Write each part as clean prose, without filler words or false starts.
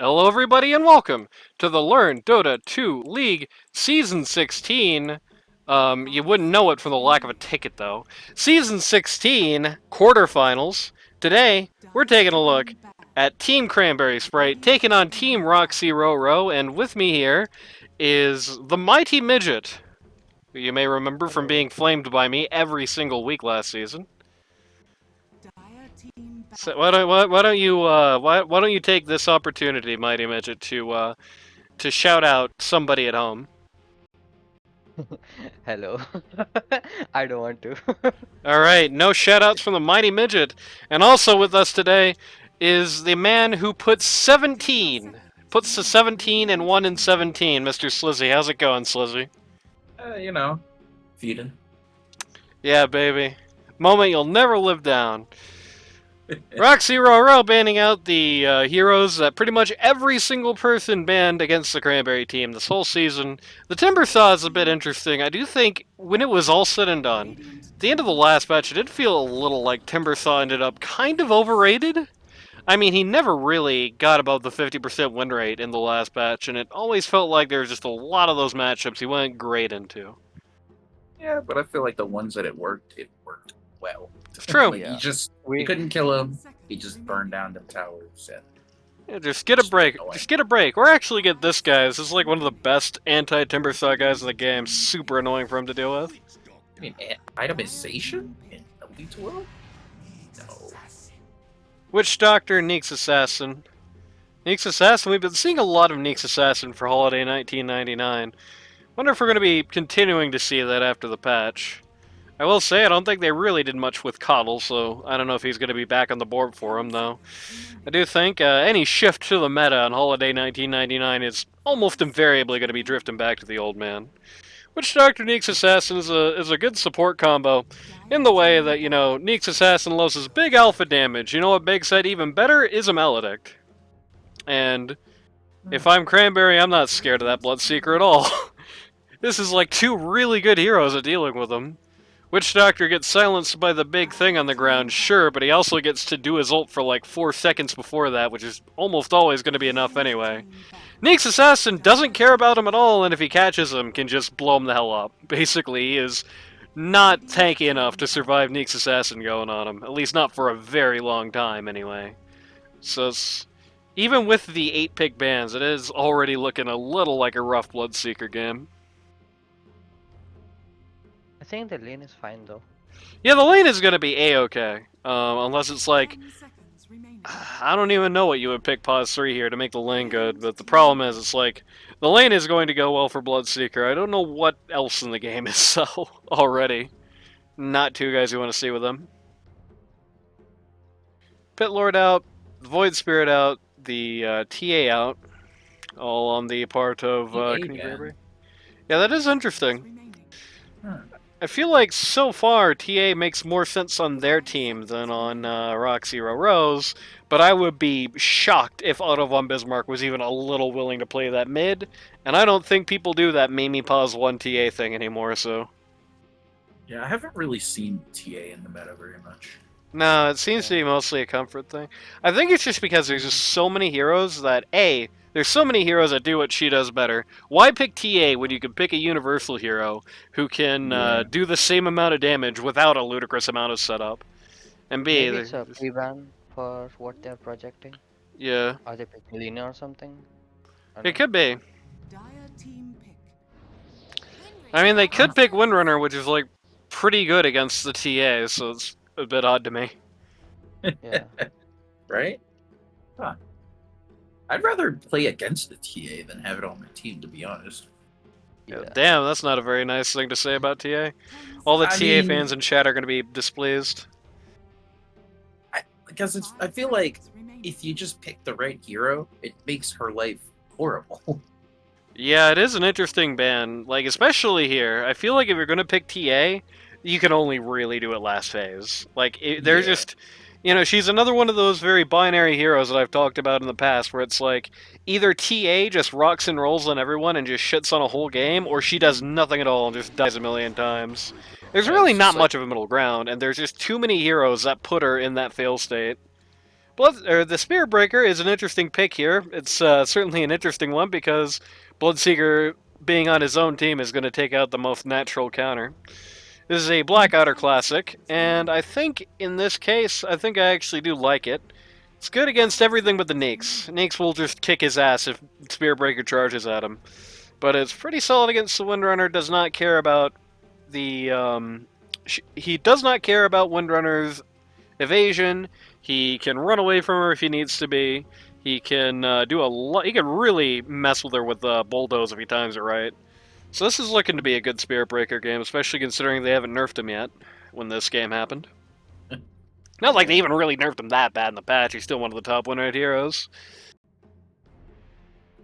Hello, everybody, and welcome to the Learn Dota 2 League Season 16. You wouldn't know it from the lack of a ticket, though. Season 16 Quarterfinals. Today, we're taking a look at Team Cranberry Sprite taking on Team Roxyroro, and with me here is the mighty Midget, who you may remember from being Hello. flamed by me every single week last season. So why don't you take this opportunity, mighty Midget, to shout out somebody at home. Hello. I don't want to. All right, no shoutouts from the mighty midget. And also with us today is the man who puts the 17 and 1 and 17, Mr. Slizeey. How's it going, Slizeey? You know, feeding. Yeah, baby. Moment you'll never live down. Roxyroro banning out the heroes that pretty much every single person banned against the Cranberry team this whole season. The Timber Thaw is a bit interesting. I do think when it was all said and done, at the end of the last match, it did feel a little like Timber Thaw ended up kind of overrated. I mean, he never really got above the 50% win rate in the last batch, and it always felt like there was just a lot of those matchups he went great into. Yeah, but I feel like the ones that it worked well. It's true. Like Yeah. you couldn't kill him. He just burned down the towers. And Yeah, just get a break. Just get a break. Or actually get this guy. This is like one of the best anti-Timber Thaw guys in the game. Super annoying for him to deal with. I mean, itemization in Elite World? No. Witch Doctor, Neeks Assassin. Neeks Assassin, we've been seeing a lot of Neeks Assassin for Holiday 1999. Wonder if we're going to be continuing to see that after the patch. I will say, I don't think they really did much with Coddle, so I don't know if he's going to be back on the board for him, though. I do think any shift to the meta on Holiday 1999 is almost invariably going to be drifting back to the old man. Which Dr. Neeks Assassin is a good support combo, in the way that, you know, Neeks Assassin loves his big alpha damage. You know what makes that even better is a Maledict. And if I'm Cranberry, I'm not scared of that Bloodseeker at all. This is like two really good heroes at dealing with him. Witch Doctor gets silenced by the big thing on the ground, sure, but he also gets to do his ult for like 4 seconds before that, which is almost always going to be enough anyway. Neeks Assassin doesn't care about him at all, and if he catches him, can just blow him the hell up. Basically, he is not tanky enough to survive Neeks Assassin going on him. At least not for a very long time, anyway. So, even with the 8-pick bans, it is already looking a little like a rough Bloodseeker game. I think the lane is fine though. Yeah, the lane is going to be A-okay. Unless it's like, I don't even know what you would pick pause 3 here to make the lane good, but the problem is it's like, the lane is going to go well for Bloodseeker. I don't know what else in the game is so already. Not two guys you want to see with them. Pit Lord out, Void Spirit out, the TA out, all on the part of Cranberry. Yeah, that is interesting. I feel like so far TA makes more sense on their team than on Roxyroro's, but I would be shocked if Otto von Bismarck was even a little willing to play that mid, and I don't think people do that Mimi pause 1 TA thing anymore, so... Yeah, I haven't really seen TA in the meta very much. No, it seems to be mostly a comfort thing. I think it's just because there's just so many heroes that, A, there's so many heroes that do what she does better. Why pick TA when you can pick a universal hero who can do the same amount of damage without a ludicrous amount of setup? And B, Maybe it's a pre-ban for what they're projecting. yeah, Are they picking Lina or something? it could be. I mean, they could pick Windrunner, which is like pretty good against the TA, so it's a bit odd to me. Yeah. Right? Huh. I'd rather play against the TA than have it on my team, to be honest. Yeah, Yeah. damn, that's not a very nice thing to say about TA. All the I TA mean- fans in chat are going to be displeased. Because I feel like if you just pick the right hero, it makes her life horrible. Yeah, it is an interesting ban. Like, especially here, I feel like if you're going to pick TA, you can only really do it last phase. Like, they're Yeah. just... You know, she's another one of those very binary heroes that I've talked about in the past, where it's like, either TA just rocks and rolls on everyone and just shits on a whole game, or she does nothing at all and just dies a million times. There's Yeah, really it's not just much of a middle ground, and there's just too many heroes that put her in that fail state. The Spirit Breaker is an interesting pick here. It's certainly an interesting one because Bloodseeker, being on his own team, is going to take out the most natural counter. This is a Black Outer Classic, and I think in this case, I actually do like it. It's good against everything but the Neeks. Neeks will just kick his ass if Spirit Breaker charges at him. But it's pretty solid against the Windrunner, does not care about the... he does not care about Windrunner's evasion. He can run away from her if he needs to be. He can do a lot. He can really mess with her with Bulldoze if he times it right. So this is looking to be a good Spirit Breaker game, especially considering they haven't nerfed him yet when this game happened. Not like they even really nerfed him that bad in the patch. He's still one of the top win rate heroes.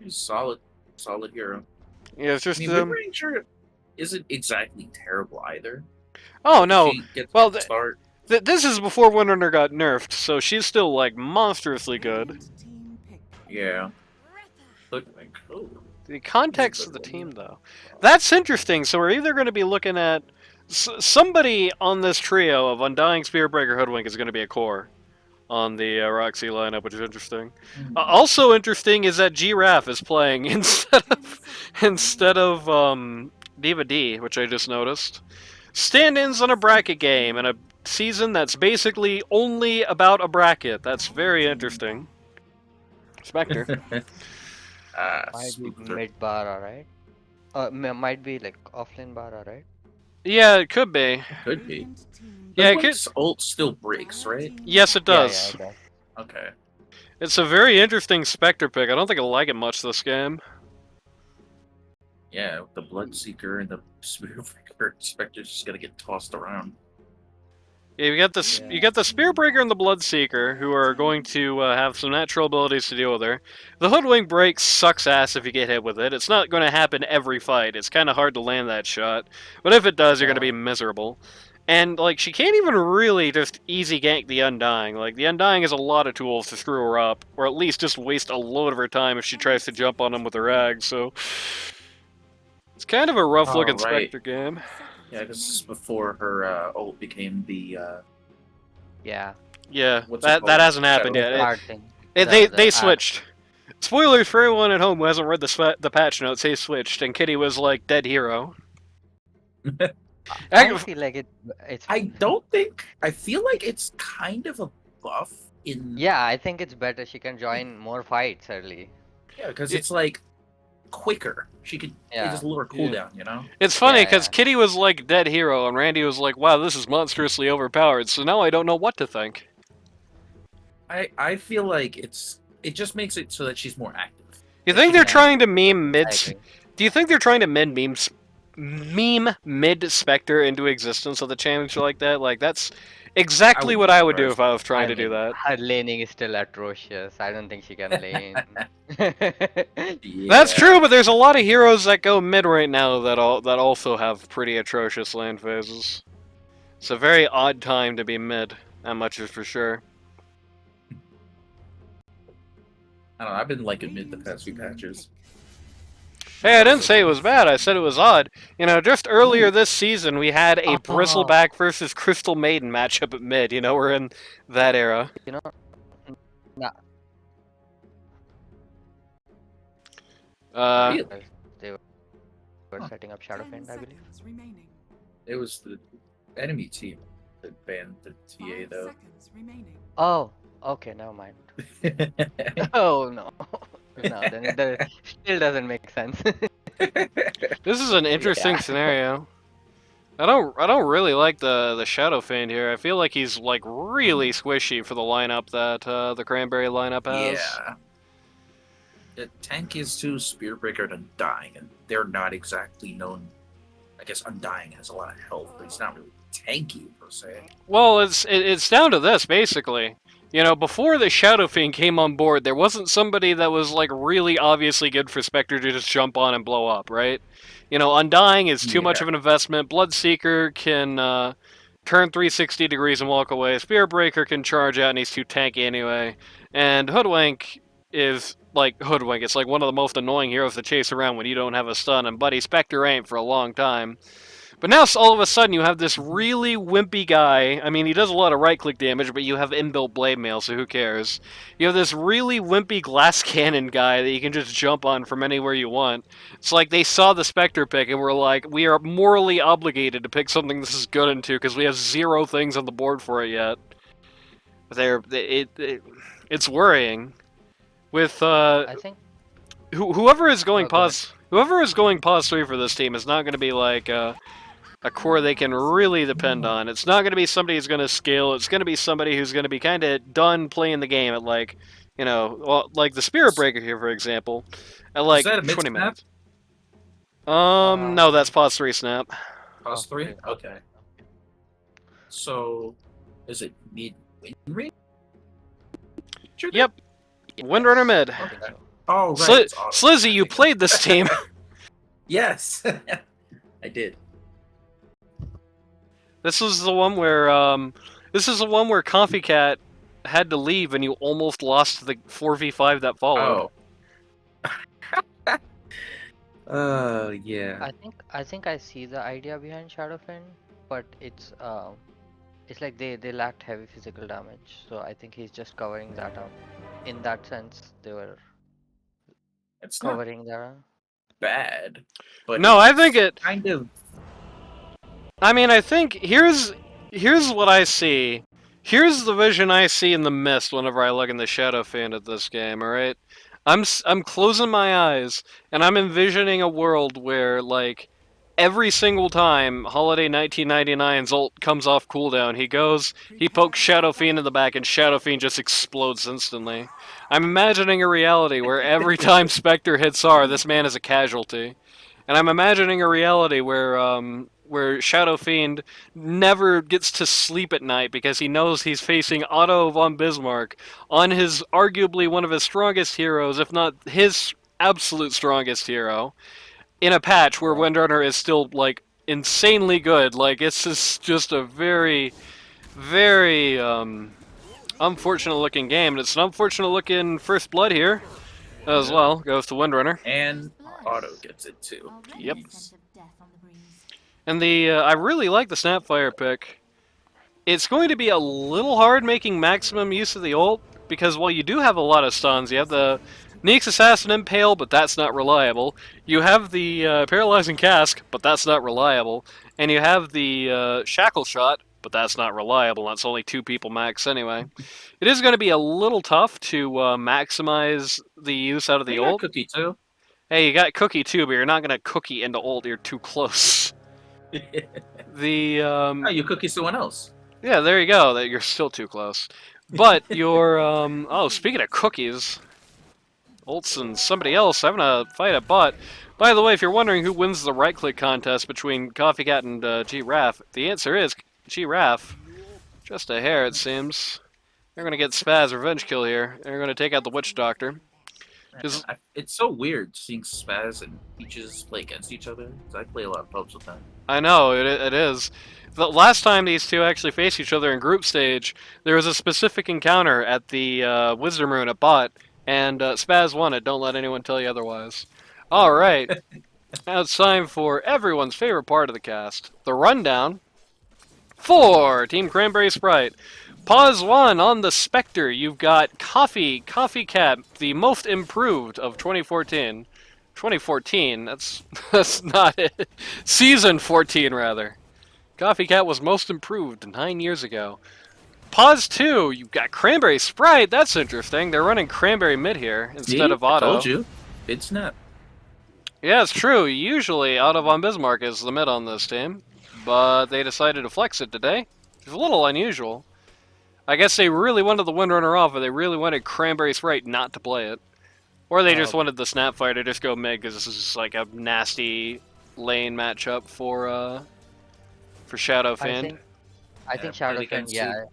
He's solid hero. Yeah, it's just. I mean, Wind Ranger isn't exactly terrible either. Oh no! Well, start. This is before Windrunner got nerfed, so she's still like monstrously good. Yeah. Look like The context of the team, though, that's interesting. So we're either going to be looking at somebody on this trio of Undying, Spirit Breaker, Hoodwink is going to be a core on the Roxy lineup, which is interesting. Also interesting is that Giraffe is playing instead of Diva D, which I just noticed. Stand-ins on a bracket game in a season that's basically only about a bracket. That's very interesting. Spectre. Might be mid bar, alright? Might be like offlane bar, alright? Yeah, it could be. Could be. Yeah, it could. Ult still breaks, right? Yes, it does. Yeah, Okay. It's a very interesting Spectre pick. I don't think I like it much this game. Yeah, with the Bloodseeker and the Spirit Breaker, Spectre's just gonna get tossed around. Yeah, you got the Spirit Breaker and the Bloodseeker, who are going to have some natural abilities to deal with her. The Hoodwink break sucks ass if you get hit with it. It's not going to happen every fight. It's kind of hard to land that shot. But if it does, you're going to be miserable. And, like, she can't even really just easy gank the Undying. Like, the Undying has a lot of tools to screw her up, or at least just waste a load of her time if she tries to jump on them with her ag, so... It's kind of a rough-looking Spectre game. Yeah, because this is before her ult became the... Yeah. Yeah, that hasn't happened yet. They They switched. Spoilers for everyone at home who hasn't read the patch notes. They switched, and Kitty was like dead hero. I feel like it's. I don't think. I feel like it's kind of a buff in. Yeah, I think it's better. She can join more fights early. Yeah, because it's like quicker. She could just lower cooldown, you know? It's funny because Kitty was like dead hero, and Randy was like, wow, this is monstrously overpowered, so now I don't know what to think. I feel like it just makes it so that she's more active. You think they're trying to meme mids? Do you think they're trying to meme mid Spectre into existence with a challenge like that? Like, that's exactly what I would do if I was trying to do that. Her laning is still atrocious. I don't think she can lane. That's true, but there's a lot of heroes that go mid right now that also have pretty atrocious lane phases. It's a very odd time to be mid. That much is for sure. I don't know. I've been liking mid the past few patches. Hey, I didn't say it was bad. I said it was odd. You know, just earlier this season, we had a Bristleback versus Crystal Maiden matchup at mid. You know, we're in that era. You know, nah. They were setting up Shadowfiend, I believe. It was the enemy team that banned the TA, though. Oh, okay, never mind. Oh no. No, then it still doesn't make sense. This is an interesting scenario. I don't really like the Shadowfiend here. I feel like he's like really squishy for the lineup that the Cranberry lineup has. Yeah. The tank is too Spearbreaker and Undying, and they're not exactly known. I guess Undying has a lot of health, but he's not really tanky per se. Well, it's down to this basically. You know, before the Shadowfiend came on board, there wasn't somebody that was, like, really obviously good for Spectre to just jump on and blow up, right? You know, Undying is too much of an investment. Bloodseeker can turn 360 degrees and walk away. Spearbreaker can charge out and he's too tanky anyway. And Hoodwink is, like, Hoodwink. It's, like, one of the most annoying heroes to chase around when you don't have a stun. And Buddy Spectre ain't for a long time. But now all of a sudden you have this really wimpy guy. I mean, he does a lot of right-click damage, but you have inbuilt blade mail, so who cares? You have this really wimpy glass cannon guy that you can just jump on from anywhere you want. It's like they saw the Spectre pick and were like, we are morally obligated to pick something this is good into because we have 0 things on the board for it yet. It's worrying. With I think. whoever is going Oh, go ahead. whoever is going pause 3 for this team is not going to be like a core they can really depend on. It's not going to be somebody who's going to scale. It's going to be somebody who's going to be kind of done playing the game at like, like the Spirit Breaker here, for example, at like that a 20 mid-snap? minutes. No, that's pause 3 snap. Pause Oh, 3? okay. Okay. So, is it mid-win rate? Yep. Windrunner mid. I think so. Oh, right. it's auto. Slizeey, you played this team. Yes, I did. This is the one where Coffee Cat had to leave and you almost lost the 4v5 that followed. Oh. Yeah. I think I see the idea behind Shadowfen, but it's like they lacked heavy physical damage, so I think he's just covering that up. In that sense, they were It's not covering that up. bad, but No, I it's think it. kind of. I mean, I think here's what I see. Here's the vision I see in the mist whenever I look in the Shadow Fan at this game. All right, I'm closing my eyes and I'm envisioning a world where like every single time Holiday 1999's ult comes off cooldown, he pokes Shadow Fiend in the back, and Shadow Fiend just explodes instantly. I'm imagining a reality where every time Spectre hits R, this man is a casualty. And I'm imagining a reality where Shadow Fiend never gets to sleep at night because he knows he's facing Otto von Bismarck on his arguably one of his strongest heroes, if not his absolute strongest hero, in a patch where Windrunner is still like insanely good. Like it's just a very, very unfortunate looking game, and it's an unfortunate looking first blood here as well. Goes to Windrunner. And Auto gets it too. Yep. And I really like the Snapfire pick. It's going to be a little hard making maximum use of the ult, because while you do have a lot of stuns, you have the Neek's Assassin Impale, but that's not reliable. You have the Paralyzing Cask, but that's not reliable. And you have the Shackle Shot, but that's not reliable. That's only 2 people max anyway. It is going to be a little tough to maximize the use out of the ult. Cookie too. Hey, you got Cookie too, but you're not going to Cookie into ult. You're too close. Oh, you cookie someone else. Yeah, there you go. That you're still too close. But you're oh, speaking of cookies, ults and somebody else having a fight at bot. By the way, if you're wondering who wins the right-click contest between Coffee Cat and G-Raff, the answer is G-Raff. Just a hair, it seems. They're gonna get Spaz revenge kill here. They're gonna take out the Witch Doctor. It's so weird seeing Spaz and Peaches play against each other. 'Cause I play a lot of pubs with them. I know, it is. The last time these two actually faced each other in group stage, there was a specific encounter at the Wisdom Rune at bot, and Spaz won it. Don't let anyone tell you otherwise. Alright, now it's time for everyone's favorite part of the cast, the rundown for Team Cranberry Sprite. Pause 1 on the Spectre. You've got Coffee Cat, the most improved of 2014. 2014, that's not it. Season 14, rather. Coffee Cat was most improved 9 years ago. Pause 2, you've got Cranberry Sprite. That's interesting. They're running Cranberry mid here instead of Otto. I told you. Bid snap. Yeah, it's true. Usually Otto von Bismarck is the mid on this team, but they decided to flex it today. It's a little unusual. I guess they really wanted the Windrunner off, or they really wanted Cranberry Sprite not to play it. Or they just wanted the Snapfire to just go mid, because this is just like a nasty lane matchup for Shadowfiend. I think Shadowfen, yeah.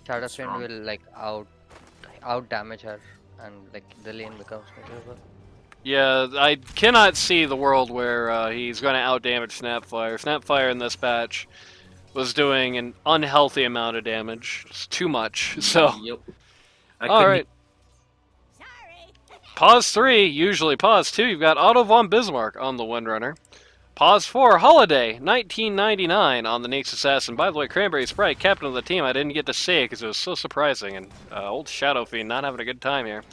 Shadowfen will like out damage her, and like the lane becomes miserable. Yeah, I cannot see the world where he's going to outdamage Snapfire. Snapfire in this patch was doing an unhealthy amount of damage. It's too much. So, Yep. Alright. Pause 3, usually pause 2. You've got Otto von Bismarck on the Windrunner. Pause for Holiday 1999 on the Nyx Assassin. By the way, Cranberry Sprite, captain of the team, I didn't get to say it because it was so surprising, and old Shadow Fiend not having a good time here.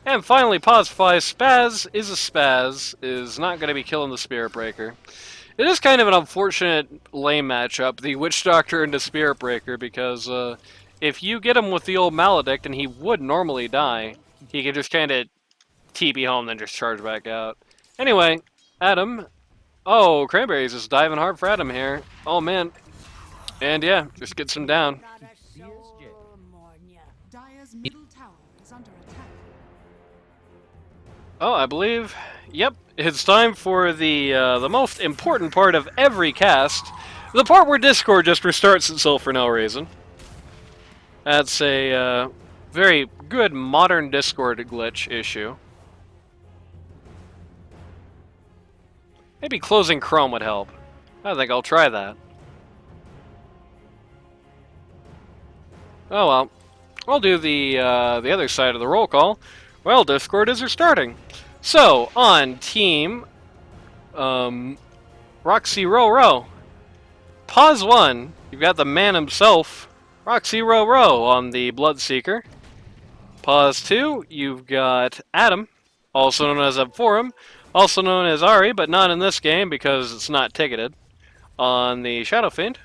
And finally, pause 5. Spaz is a spaz, is not going to be killing the Spirit Breaker. It is kind of an unfortunate lame matchup, the Witch Doctor and the Spirit Breaker, because if you get him with the old Maledict, and he would normally die, he can just kind of TP home, then just charge back out. Anyway, Adam. Oh, Cranberry's just diving hard for Adam here. Oh, man. And yeah, just gets him down. Oh, I believe, yep, it's time for the most important part of every cast, the part where Discord just restarts itself for no reason. That's a very good modern Discord glitch issue. Maybe closing Chrome would help. I think I'll try that. Oh well, I'll do the other side of the roll call. Well, Discord is restarting. So, on team Roxyroro. Pause 1, you've got the man himself, Roxyroro on the Bloodseeker. Pause 2, you've got Adam, also known as Abforum, also known as Ari, but not in this game because it's not ticketed, on the Shadow Fiend.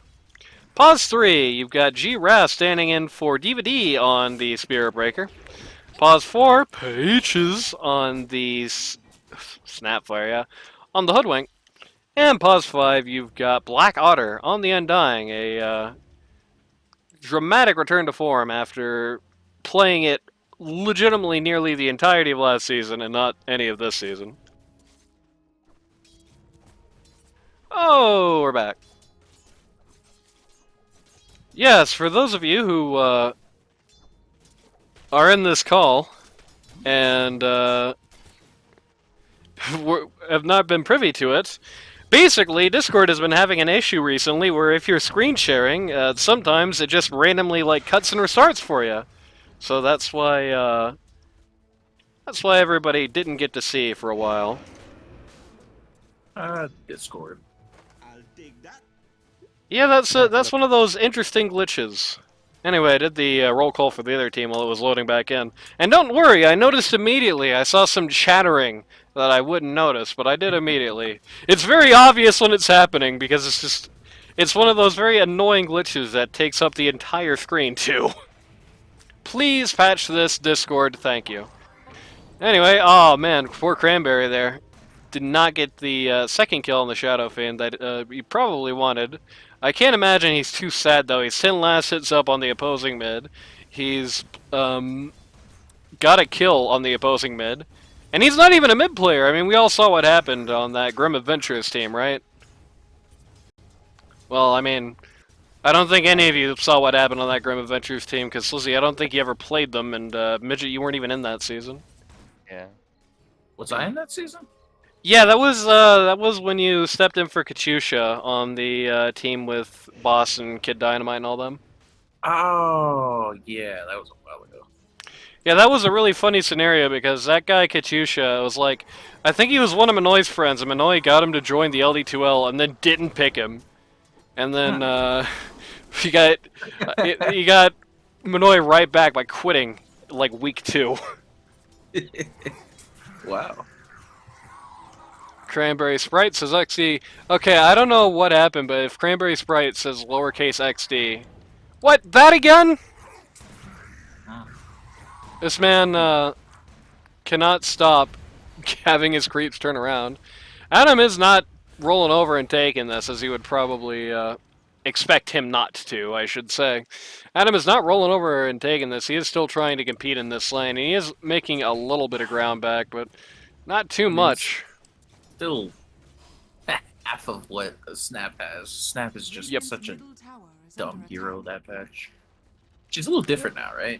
Pause 3, you've got G-Raz standing in for DVD on the Spirit Breaker. Pause 4, Peaches on the Snapfire, yeah, on the Hoodwink. And pause 5, you've got Black Otter on the Undying, a dramatic return to form after playing it legitimately nearly the entirety of last season and not any of this season. Oh, we're back. Yes, for those of you who are in this call and have not been privy to it, basically Discord has been having an issue recently where if you're screen sharing, sometimes it just randomly like cuts and restarts for you. So that's why everybody didn't get to see for a while. Discord. I'll dig that. Yeah, that's one of those interesting glitches. Anyway, I did the roll call for the other team while it was loading back in. And don't worry, I noticed immediately. I saw some chattering that I wouldn't notice, but I did immediately. It's very obvious when it's happening because it's one of those very annoying glitches that takes up the entire screen too. Please patch this, Discord, thank you. Anyway, oh man, poor Cranberry there. Did not get the second kill on the Shadow Fiend that he probably wanted. I can't imagine he's too sad though. He's 10 last hits up on the opposing mid. He's got a kill on the opposing mid. And he's not even a mid player. I mean, we all saw what happened on that Grim Adventures team, right? Well, I mean, I don't think any of you saw what happened on that Grim Adventures team, because Slizeey, I don't think you ever played them, and Midget, you weren't even in that season. Yeah. Was I in that season? Yeah, that was when you stepped in for Katyusha on the team with Boss and Kid Dynamite and all them. Oh, yeah, that was a while ago. Yeah, that was a really funny scenario because that guy Katyusha was like, I think he was one of Manoy's friends, and Manoy got him to join the LD2L and then didn't pick him. And then he got Manoy right back by quitting like week 2. Wow. Cranberry Sprite says XD. Okay, I don't know what happened, but if Cranberry Sprite says lowercase XD. What? That again? This man cannot stop having his creeps turn around. Adam is not rolling over and taking this, as you would probably expect him not to, I should say. Adam is not rolling over and taking this. He is still trying to compete in this lane. And he is making a little bit of ground back, but not too much. Still half of what Snap has. Snap is just such a dumb hero that patch. She's a little different now, right?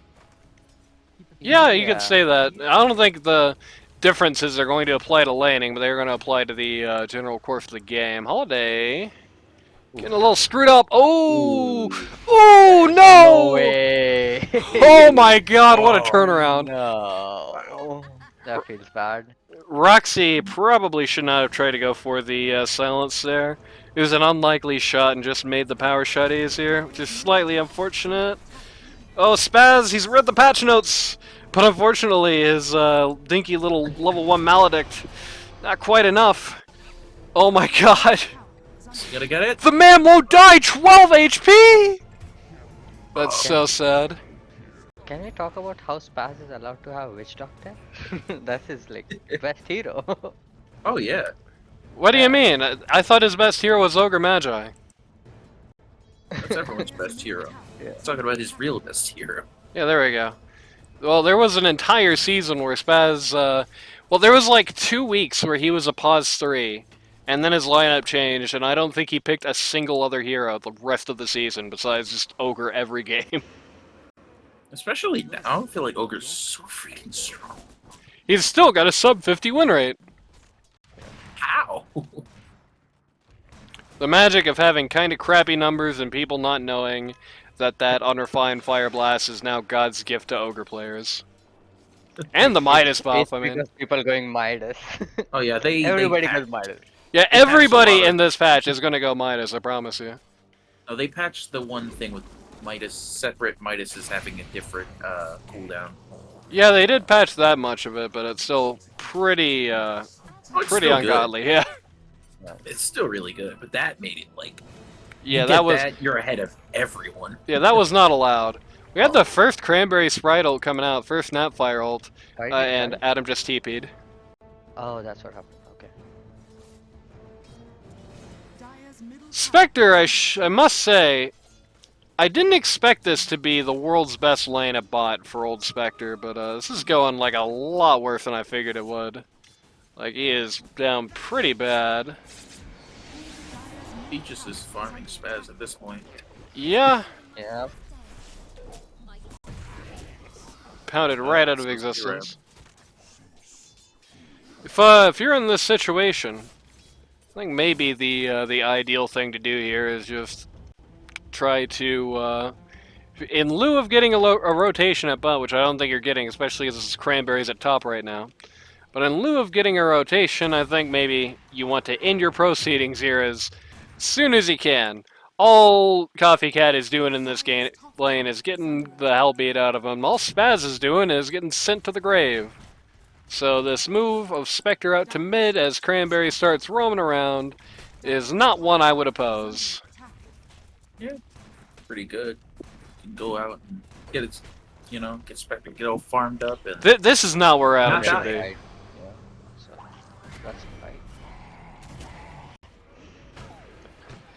Yeah, you could say that. I don't think the differences are going to apply to laning, but they're going to apply to the general course of the game. Holiday getting a little screwed up. Oh! Oh, no! No way! Oh my god, what a turnaround. No. That feels bad. Roxy probably should not have tried to go for the silence there. It was an unlikely shot and just made the power shot easier, which is slightly unfortunate. Oh, Spaz, he's read the patch notes! But unfortunately, his dinky little level 1 Maledict, not quite enough. Oh my god! You gotta get it? The man won't die! 12 HP! That's so sad. Can we talk about how Spaz is allowed to have Witch Doctor? That's his like best hero. Oh, yeah. What do you mean? I thought his best hero was Ogre Magi. That's everyone's best hero. Yeah. He's talking about his real best hero. Yeah, there we go. Well, there was an entire season where Spaz, well, there was like 2 weeks where he was a pause 3, and then his lineup changed, and I don't think he picked a single other hero the rest of the season besides just Ogre every game. Especially now, I feel like Ogre's so freaking strong. He's still got a sub 50 win rate. How? The magic of having kind of crappy numbers and people not knowing that Unrefined Fire Blast is now God's gift to Ogre players. And the Midas buff, It's I mean. because people going Midas. Oh yeah, Everybody they goes Midas. Yeah, patched a everybody lot of- in this patch is gonna go Midas, I promise you. Oh, they patched the one thing with Midas, separate Midas is having a different cooldown. Yeah, they did patch that much of it, but it's still pretty, Oh, it's pretty still good. ungodly, yeah. It's still really good, but that made it like Yeah, you that get was that, you're ahead of everyone. yeah, that was not allowed. We had the first Cranberry Sprite ult coming out, first Snapfire ult, Why did and that? Adam just TP'd. Oh, that's what happened. Okay. Spectre, I must say, I didn't expect this to be the world's best lane at bot for old Spectre, but this is going like a lot worse than I figured it would. Like, he is down pretty bad. He just is farming Spaz at this point. Yeah, Yeah. pounded Oh, right out of so existence. If you're in this situation, I think maybe the ideal thing to do here is just try to, in lieu of getting a rotation at bot, which I don't think you're getting, especially as this is Cranberry's at top right now. But in lieu of getting a rotation, I think maybe you want to end your proceedings here as soon as you can. All Coffee Cat is doing in this game lane is getting the hell beat out of him. All Spaz is doing is getting sent to the grave. So this move of Spectre out to mid as Cranberry starts roaming around is not one I would oppose. Pretty good. You can go out and get it, get Spectre, get all farmed up and This is not where Adam Not should die. be. Right. Yeah. So that's right.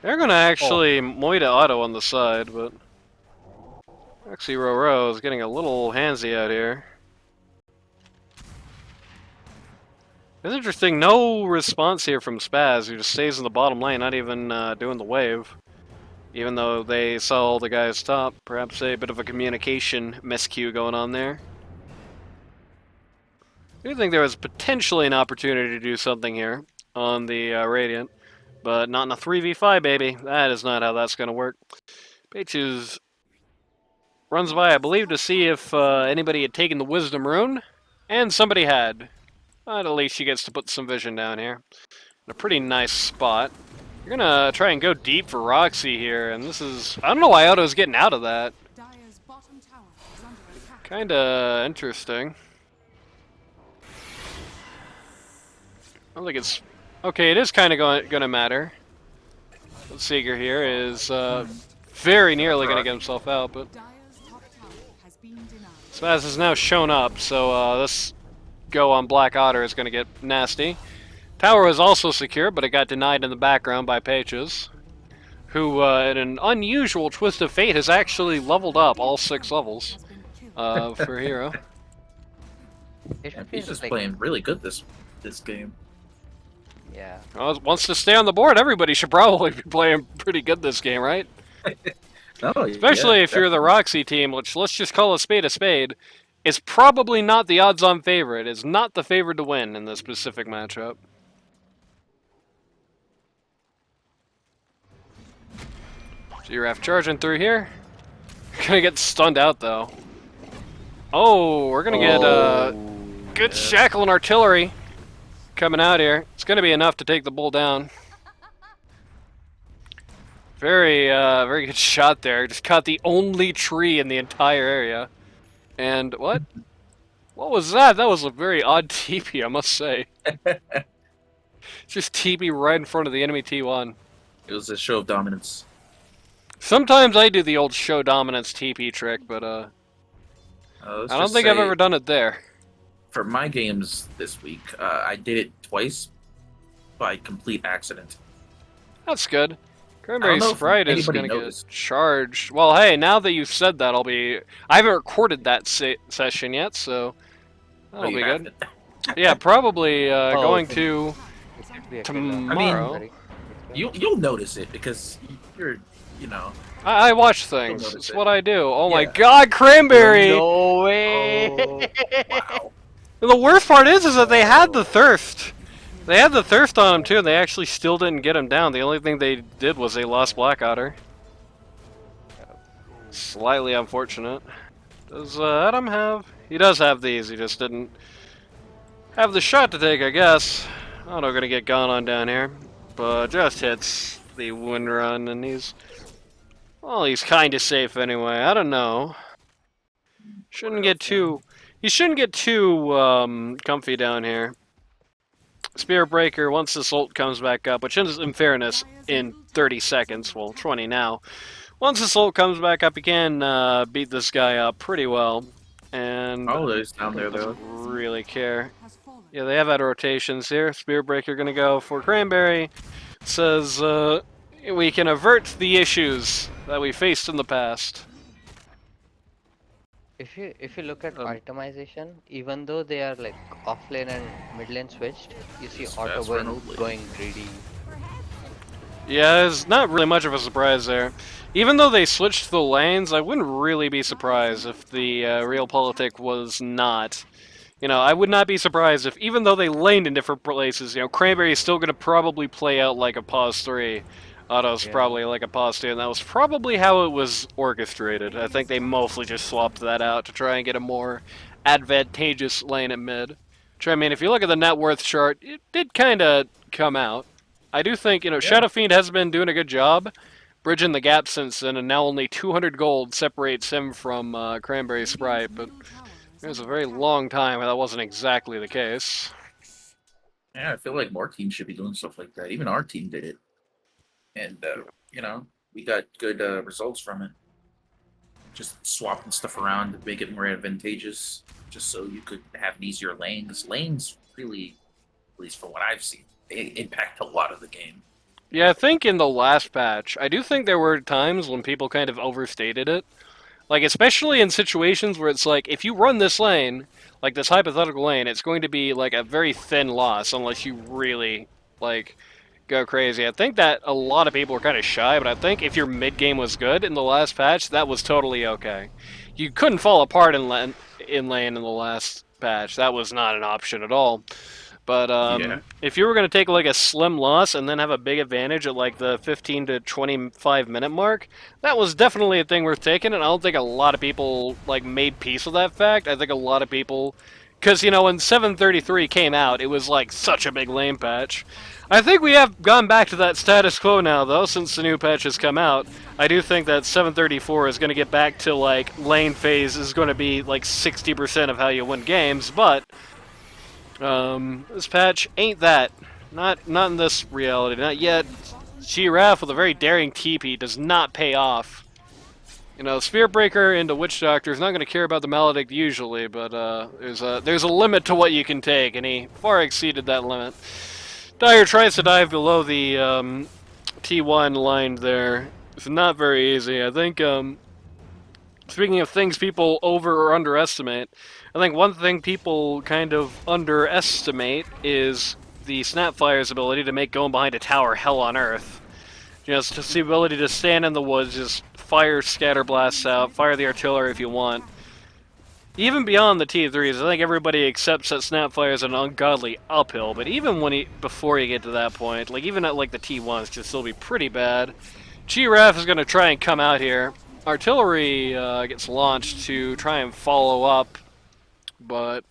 They're gonna actually Moida auto on the side, but Roxyroro is getting a little handsy out here. It's interesting, no response here from Spaz, who just stays in the bottom lane, not even doing the wave. Even though they saw all the guys top, perhaps a bit of a communication miscue going on there. I do think there was potentially an opportunity to do something here on the Radiant, but not in a 3v5, baby. That is not how that's going to work. Peaches runs by, I believe, to see if anybody had taken the Wisdom Rune, and somebody had. But at least she gets to put some vision down here. In a pretty nice spot. You're gonna try and go deep for Roxy here, and this is... I don't know why Otto's getting out of that. Kinda interesting. I don't think it's... Okay, it is kinda gonna matter. The Seeker here is very nearly gonna get himself out, but... Spaz has now shown up, so this go on Black Otter is gonna get nasty. Tower was also secure, but it got denied in the background by Pages, who, in an unusual twist of fate, has actually leveled up all 6 levels for hero. It and should he's be just like, playing really good this game. yeah. Well, wants to stay on the board, everybody should probably be playing pretty good this game, right? Oh, Especially if you're the Roxy team, which, let's just call a spade, is probably not the odds-on favorite. It's not the favorite to win in this specific matchup. Giraffe charging through here. Gonna get stunned out though. Oh, we're gonna get good shackle and artillery. coming out here. It's going to be enough to take the bull down. Very good shot there. Just caught the only tree in the entire area. And what? What was that? That was a very odd TP, I must say. Just TP right in front of the enemy T1. It was a show of dominance. Sometimes I do the old show dominance TP trick, but I don't think I've ever done it there. For my games this week, I did it twice by complete accident. That's good. Cranberry Sprite is going to noticed. get charged. Well, hey, now that you've said that, I haven't recorded that session yet, so that'll be good. Yeah, probably going to tomorrow. I mean, you'll notice it because you're, you know. I watch things. It's what I do. Oh my God, Cranberry! No way! Oh, wow. And the worst part is that they had the thirst. They had the thirst on him too, and they actually still didn't get him down. The only thing they did was they lost Blackouter. Slightly unfortunate. Does Adam have? He does have these. He just didn't have the shot to take, I guess. Auto gonna get gone on down here, but just hits the wind run, and he's kind of safe anyway. I don't know. Shouldn't get too. He shouldn't get too comfy down here. Spear Breaker, once this ult comes back up, which is, in fairness, in 30 seconds, well, 20 now. Once this ult comes back up, you can beat this guy up pretty well. And He's down there, though. Doesn't really care. Yeah, they have had rotations here. Spear Breaker gonna go for Cranberry. Says, we can avert the issues that we faced in the past. If you look at itemization, even though they are like off lane and mid lane switched, you see auto going greedy. Yeah, it's not really much of a surprise there. Even though they switched the lanes, I wouldn't really be surprised if the Realpolitik was not. You know, I would not be surprised if, even though they laned in different places, you know, Cranberry is still going to probably play out like a pause 3. Auto's probably like a pause 2, and that was probably how it was orchestrated. I think they mostly just swapped that out to try and get a more advantageous lane at mid. Which, I mean, if you look at the net worth chart, it did kind of come out. I do think, you know, Shadow Fiend has been doing a good job bridging the gap since then, and now only 200 gold separates him from Cranberry Sprite, but there's a very long time where that wasn't exactly the case. Yeah, I feel like more teams should be doing stuff like that. Even our team did it. And, you know, we got good results from it. Just swapping stuff around to make it more advantageous, just so you could have an easier lane. Because lanes really, at least from what I've seen, they impact a lot of the game. Yeah, I think in the last patch, I do think there were times when people kind of overstated it. Like, especially in situations where it's like, if you run this lane, like this hypothetical lane, it's going to be like a very thin loss unless you really, like, go crazy. I think that a lot of people were kind of shy, but I think if your mid game was good in the last patch, that was totally okay. You couldn't fall apart in lane in the last patch. That was not an option at all. But if you were going to take like a slim loss and then have a big advantage at like the 15 to 25 minute mark, that was definitely a thing worth taking, and I don't think a lot of people like made peace with that fact. I think a lot of people, because, you know, when 733 came out, it was like such a big lane patch. I think we have gone back to that status quo now, though, since the new patch has come out. I do think that 734 is going to get back to, like, lane phase is going to be, like, 60% of how you win games, but this patch ain't that. Not in this reality, not yet. Giraffe with a very daring TP does not pay off. You know, Spear Breaker into Witch Doctor is not going to care about the Maledict usually, but there's a limit to what you can take, and he far exceeded that limit. Dyer tries to dive below the T1 line there. It's not very easy. I think, speaking of things people over or underestimate, I think one thing people kind of underestimate is the Snapfire's ability to make going behind a tower hell on earth. You know, it's just the ability to stand in the woods, just fire scatter blasts out, fire the artillery if you want. Even beyond the T3s, I think everybody accepts that Snapfire is an ungodly uphill, but even before you get to that point, like even at like the T1s can still be pretty bad. Giraffe is going to try and come out here. Artillery gets launched to try and follow up, but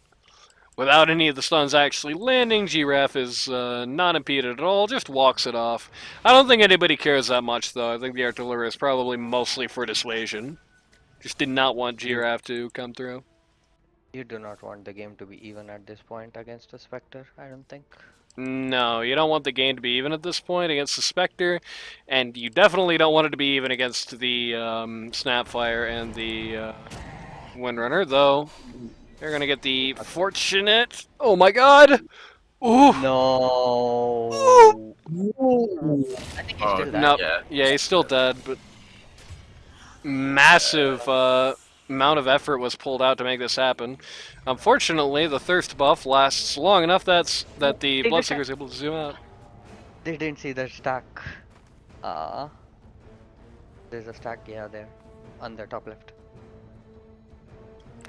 without any of the stuns actually landing, Giraffe is not impeded at all, just walks it off. I don't think anybody cares that much, though. I think the artillery is probably mostly for dissuasion. Just did not want Giraffe to come through. You do not want the game to be even at this point against a Spectre, I don't think. No, you don't want the game to be even at this point against the Spectre, and you definitely don't want it to be even against the Snapfire and the Windrunner, though. They're gonna get the fortunate. Oh my god! Ooh! No. Ooh. I think he's still dead. No, Yeah. yeah, he's still dead, but massive amount of effort was pulled out to make this happen. Unfortunately, the thirst buff lasts long enough that the Bloodseeker is able to zoom out. They didn't see the stack. There's a stack, yeah, there. On the top left.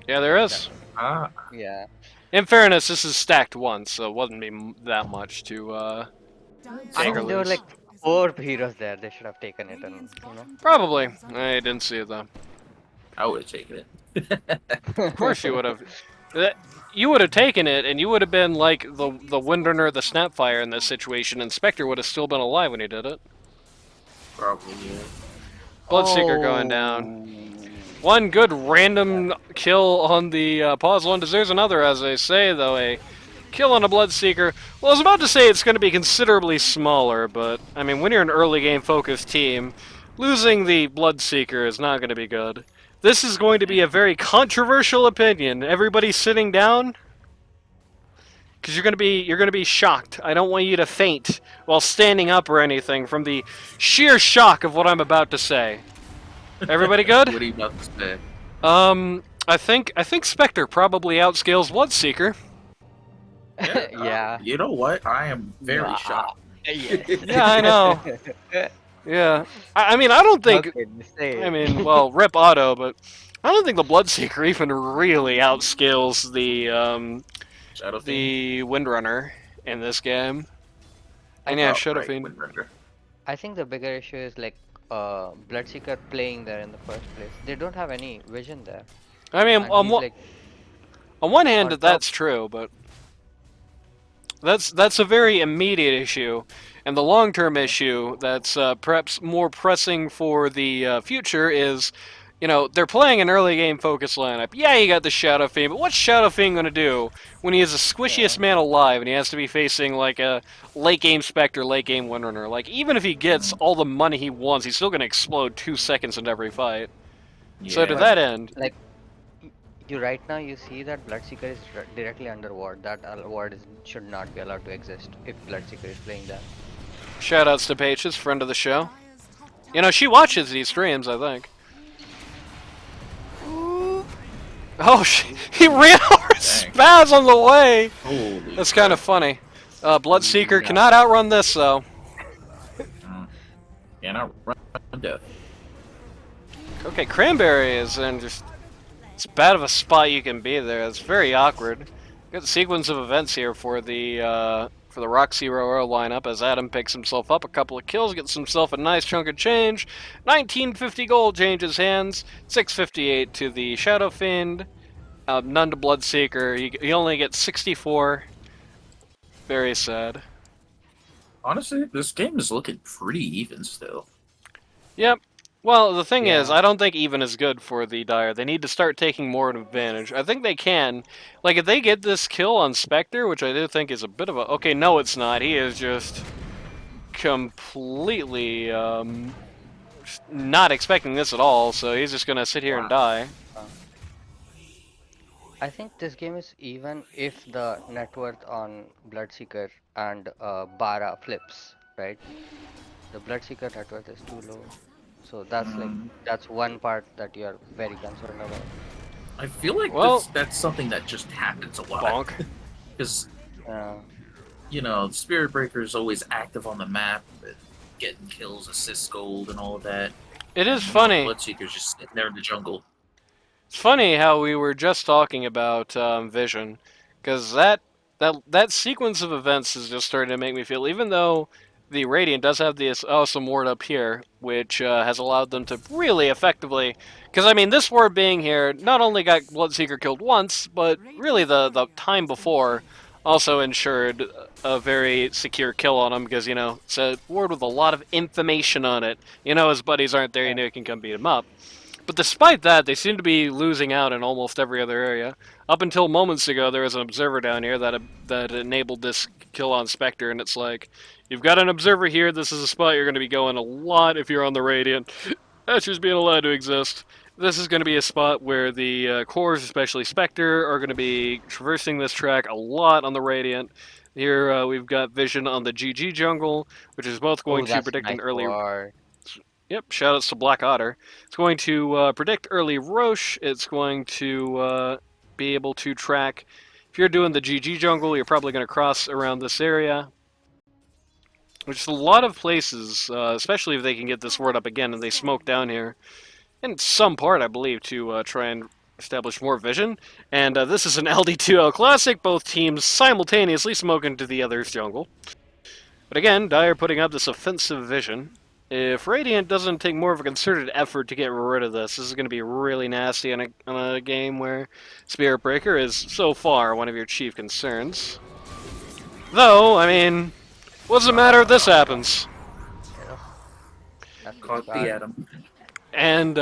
Yeah, there is. Ah. Yeah. In fairness, this is stacked once, so it wasn't be that much to I take or mean, there were lose. like 4 heroes there. They should have taken it and, Probably. I didn't see it though. I would have taken it. Of course you would have. You would have taken it, and you would have been like the Windrunner, the Snapfire in this situation, and Spectre would have still been alive when he did it. Probably, yeah. Bloodseeker going down. One good random kill on the pause one deserves another, as they say, though. A kill on a Bloodseeker. Well, I was about to say it's going to be considerably smaller, but, I mean, when you're an early game focused team, losing the Bloodseeker is not going to be good. This is going to be a very controversial opinion. Everybody sitting down, because you're going to be shocked. I don't want you to faint while standing up or anything from the sheer shock of what I'm about to say. Everybody good? What are you about to say? I think Spectre probably outscales Bloodseeker. Yeah. You know what? I am very shocked. Yeah, I know. Yeah. I mean, I don't think... I mean, well, rip Auto, but I don't think the Bloodseeker even really outscales the Windrunner in this game. And yeah, Shadow Fiend. I think the bigger issue is like Bloodseeker playing there in the first place. They don't have any vision there. I mean, And on he's, one hand, on that's top. true, but that's a very immediate issue. And the long-term issue that's perhaps more pressing for the future is, you know, they're playing an early game focus lineup. Yeah, you got the Shadow Fiend, but what's Shadow Fiend going to do when he is the squishiest man alive and he has to be facing like a late game Spectre, late game Windrunner? Like, even if he gets all the money he wants, he's still going to explode 2 seconds into every fight. Yeah. So to that end, Like, you right now you see that Bloodseeker is directly under ward. That ward should not be allowed to exist if Bloodseeker is playing that. shoutouts to Pages, friend of the show. You know, she watches these streams, I think. Oh, he ran over Spaz on the way! Holy That's kind of funny. Bloodseeker cannot outrun this, though. Cannot run death. Okay, Cranberry is in just as bad of a spot you can be there. It's very awkward. Good sequence of events here for the Roxyroro lineup as Adam picks himself up a couple of kills, gets himself a nice chunk of change. 1950 gold changes hands. 658 to the Shadow Fiend. None to Bloodseeker. He only gets 64. Very sad. Honestly, this game is looking pretty even still. Yep. Well, the thing is, Yeah. I don't think even is good for the Dire. They need to start taking more advantage. I think they can. Like, if they get this kill on Spectre, which I do think is a bit of a... Okay, no, it's not. He is just completely not expecting this at all, so he's just going to sit here and die. I think this game is even if the net worth on Bloodseeker and Bara flips, right? The Bloodseeker net worth is too low. So that's that's one part that you're very concerned about. I feel like Well- that's something that just happens a lot. Bonk. Because, Uh, you know, Spirit Breaker is always active on the map, getting kills, assist gold, and all of that. It is funny. Bloodseeker's just sitting there in the jungle. It's funny how we were just talking about Vision, because that sequence of events is just starting to make me feel, even though the Radiant does have this awesome ward up here, which has allowed them to really effectively. Because, I mean, this ward being here not only got Bloodseeker killed once, but really the time before also ensured a very secure kill on him, because, you know, it's a ward with a lot of information on it. You know, his buddies aren't there, you know, you can come beat him up. But despite that, they seem to be losing out in almost every other area. Up until moments ago, there was an observer down here that enabled this kill on Spectre, and it's like, you've got an observer here, this is a spot you're going to be going a lot if you're on the Radiant. That's just being allowed to exist. This is going to be a spot where the cores, especially Spectre, are going to be traversing this track a lot on the Radiant. Here we've got Vision on the GG jungle, which is both going Oh, to that's a predict an nice early... ward. Yep, shoutouts to Black Otter. It's going to predict early Roche. It's going to be able to track. If you're doing the GG jungle, you're probably going to cross around this area. Which is a lot of places, especially if they can get this word up again and they smoke down here. In some part, I believe, to try and establish more vision. And this is an LD2L Classic, both teams simultaneously smoke into the other's jungle. But again, Dire putting up this offensive vision. If Radiant doesn't take more of a concerted effort to get rid of this is going to be really nasty in a game where Spirit Breaker is so far one of your chief concerns. Though, I mean, what does it matter if this happens? You know, that's Caught bad. the Atom. And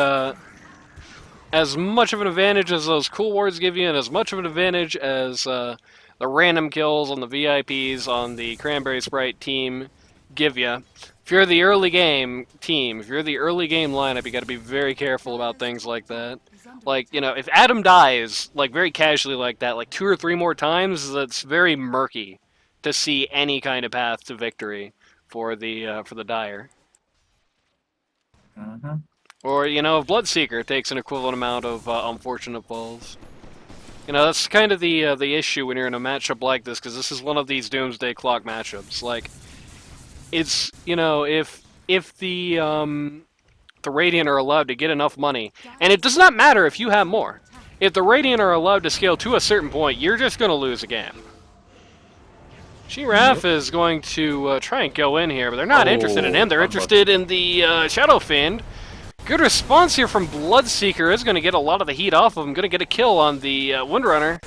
as much of an advantage as those cool wards give you, and as much of an advantage as the random kills on the VIPs on the Cranberry Sprite team give you, if you're the early game team, if you're the early game lineup, you got to be very careful about things like that. Like, you know, if Adam dies, like, very casually like that, like 2 or 3 more times, that's very murky to see any kind of path to victory for the Dire. Uh-huh. Or, you know, if Bloodseeker takes an equivalent amount of unfortunate falls. You know, that's kind of the issue when you're in a matchup like this, because this is one of these Doomsday Clock matchups. Like, it's, you know, if the Radiant are allowed to get enough money, and it does not matter if you have more. If the Radiant are allowed to scale to a certain point, you're just going to lose a game. Giraffe is going to try and go in here, but they're not interested in him. They're interested in the Shadow Fiend. Good response here from Bloodseeker. Is going to get a lot of the heat off of him. Going to get a kill on the Windrunner,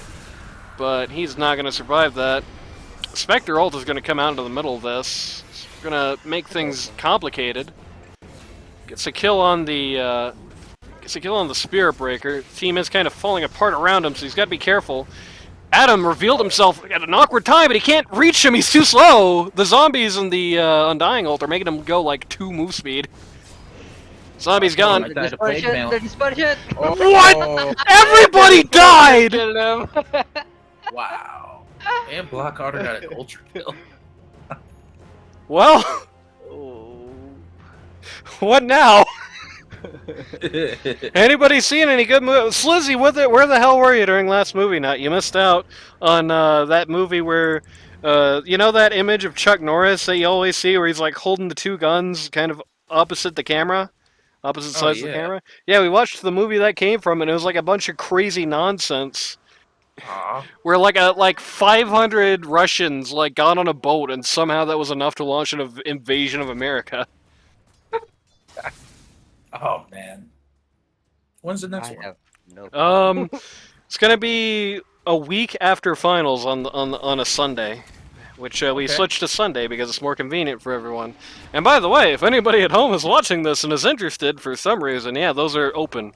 but he's not going to survive that. Spectre ult is going to come out into the middle of this. It's going to make things complicated. Gets a kill on the Spirit Breaker. Team is kind of falling apart around him, so he's got to be careful. Adam revealed himself at an awkward time, but he can't reach him. He's too slow. The zombies and the Undying ult are making him go like 2 move speed. Zombie's gone. I died to plague mail. The dispersion! What? Everybody died! Killed him. Wow. And Black Otter got an ultra kill. Well, what now? Anybody seen any good movies? Slizeey, where the hell were you during last movie night? You missed out on that movie where, you know that image of Chuck Norris that you always see where he's like holding the 2 guns kind of opposite the camera? Opposite sides of the camera? Yeah, we watched the movie that came from, and it was like a bunch of crazy nonsense. Where like 500 Russians like got on a boat, and somehow that was enough to launch an invasion of America. Oh man. When's the next I one? have no It's gonna be a week after finals on a Sunday, which we switched to Sunday because it's more convenient for everyone. And by the way, if anybody at home is watching this and is interested for some reason, yeah, those are open.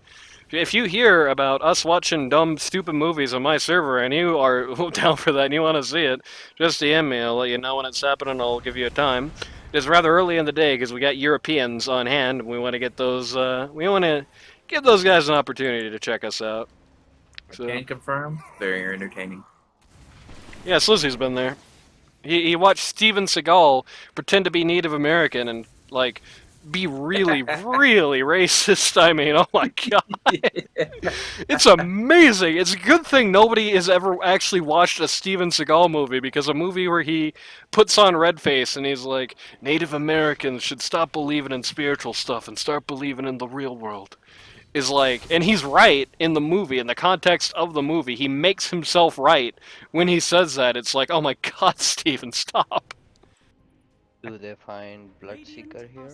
If you hear about us watching dumb, stupid movies on my server and you are down for that and you want to see it, just DM me. I'll let you know when it's happening. I'll give you a time. It's rather early in the day because we got Europeans on hand. And we want to get those. We want to give those guys an opportunity to check us out. So, Can confirm. Very entertaining. yeah, Slizeey's been there. He watched Steven Seagal pretend to be Native American and like be really, really racist. I mean, oh my god. It's amazing. It's a good thing nobody has ever actually watched a Steven Seagal movie, because a movie where he puts on red face and he's like, Native Americans should stop believing in spiritual stuff and start believing in the real world. Is like, and he's right in the movie, in the context of the movie. He makes himself right when he says that. It's like, oh my god, Steven, stop. Do they find Bloodseeker here?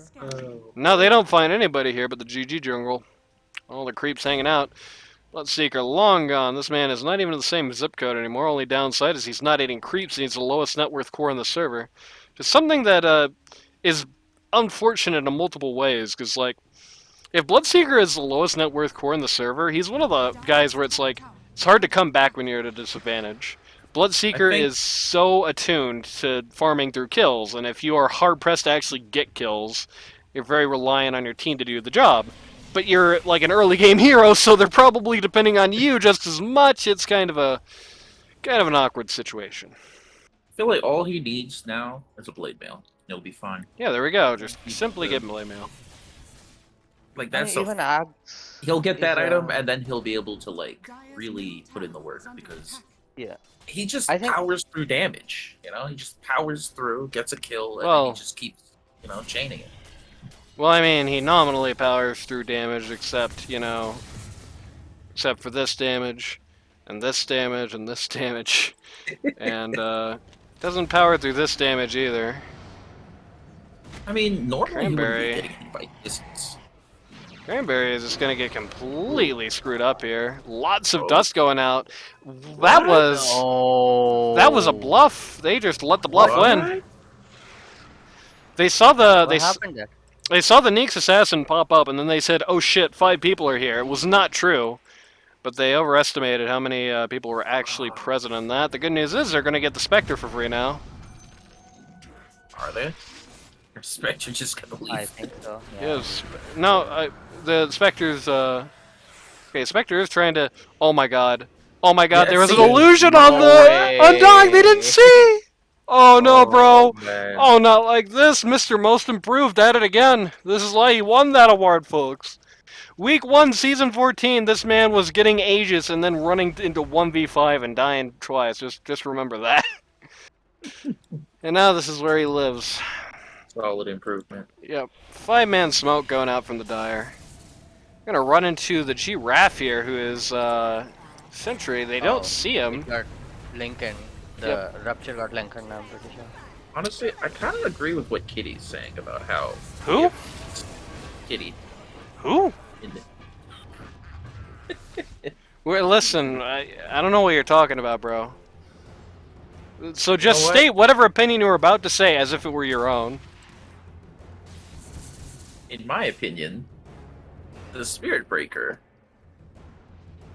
No, they don't find anybody here but the GG jungle. All the creeps hanging out. Bloodseeker long gone. This man is not even in the same zip code anymore. Only downside is he's not eating creeps. He's the lowest net worth core in the server. Just something that is unfortunate in multiple ways. Because like, if Bloodseeker is the lowest net worth core in the server, he's one of the guys where it's like it's hard to come back when you're at a disadvantage. Bloodseeker is so attuned to farming through kills, and if you are hard pressed to actually get kills, you're very reliant on your team to do the job. But you're like an early game hero, so they're probably depending on you just as much. It's kind of an awkward situation. I feel like all he needs now is a blade mail. He'll be fine. Yeah, there we go. Just simply get blade mail. Like And that's even Axe. he'll get that is, item, and then he'll be able to like really put in the work because Yeah. he just I think- powers through damage. You know, he just powers through, gets a kill, and Well- then he just keeps chaining it. Well, I mean, he nominally powers through damage, except for this damage, and this damage, and this damage, and doesn't power through this damage either. I mean, normally Cranberry. he wouldn't be getting hit by distance. Cranberry is just gonna get completely screwed up here. Lots of Oh. dust going out. That was a bluff. They just let the bluff win. They saw What happened there? They saw the Neeks assassin pop up, and then they said, "Oh shit, 5 people are here." It was not true, but they overestimated how many people were actually present on that. The good news is they're gonna get the Spectre for free now. Are they? Or Spectre just gonna leave? I think so. Yeah. Yes. No, the Spectre's. Okay, Spectre is trying to. Oh my god. Oh my god, Yeah, there was an see? illusion No on the way. Undying. They didn't see. Oh no, bro. Man. Oh, not like this. Mr. Most Improved at it again. This is why he won that award, folks. Week 1, Season 14, this man was getting Aegis and then running into 1v5 and dying twice. Just remember that. And now this is where he lives. Solid improvement. Yep. 5-man smoke going out from the Dire. We're gonna run into the Giraffe here, who is, Sentry. They don't Oh, see We him. got Lincoln. The Rupture got Lincoln, I'm pretty sure. Honestly, I kind of agree with what Kitty's saying about how Who? Kitty. Who? In the, Well, listen, I don't know what you're talking about, bro. So just You know what? state whatever opinion you were about to say as if it were your own. in my opinion, the Spirit Breaker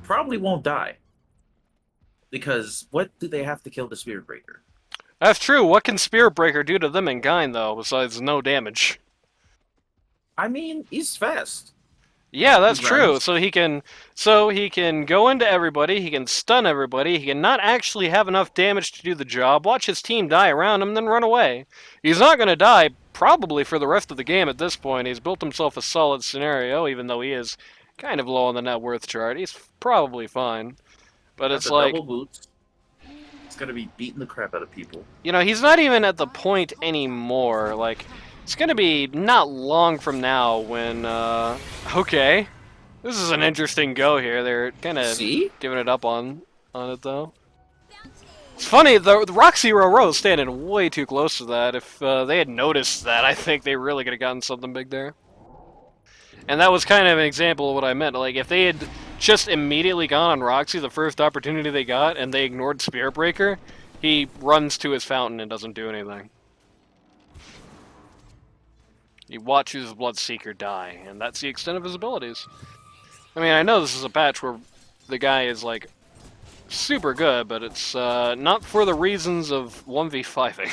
probably won't die. Because what do they have to kill the Spirit Breaker? That's true. What can Spirit Breaker do to them in kind, though, besides no damage? I mean, he's fast. Yeah, that's He true. runs. So he can go into everybody, he can stun everybody, he can not actually have enough damage to do the job, watch his team die around him, then run away. He's not going to die probably for the rest of the game at this point. He's built himself a solid scenario, even though he is kind of low on the net worth chart. He's probably fine. But Got it's the like, double boots. He's gonna be beating the crap out of people. he's not even at the point anymore. Like, it's going to be not long from now when, okay. This is an interesting go here. They're kind of See? giving it up on it, though. It's funny, the Roxyroro is standing way too close to that. If they had noticed that, I think they really could have gotten something big there. And that was kind of an example of what I meant. Like, if they had just immediately gone on Roxy the first opportunity they got, and they ignored Spirit Breaker, he runs to his fountain and doesn't do anything. He watches Bloodseeker die, and that's the extent of his abilities. I mean, I know this is a patch where the guy is, like, super good, but it's not for the reasons of 1v5ing.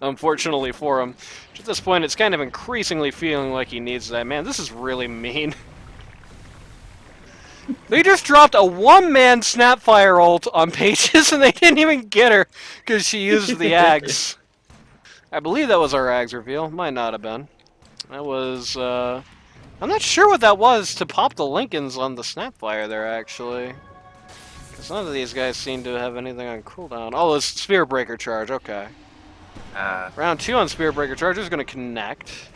Unfortunately for him. At this point, it's kind of increasingly feeling like he needs that. Man, this is really mean. They just dropped a one-man Snapfire ult on Pages, and they didn't even get her because she used the Ags. I believe that was our Ags reveal. Might not have been. That was, I'm not sure what that was to pop the Lincolns on the Snapfire there, actually. Because none of these guys seem to have anything on cooldown. Oh, it's Spirit Breaker charge, okay. Round 2 on Spirit Breaker charge is going to connect.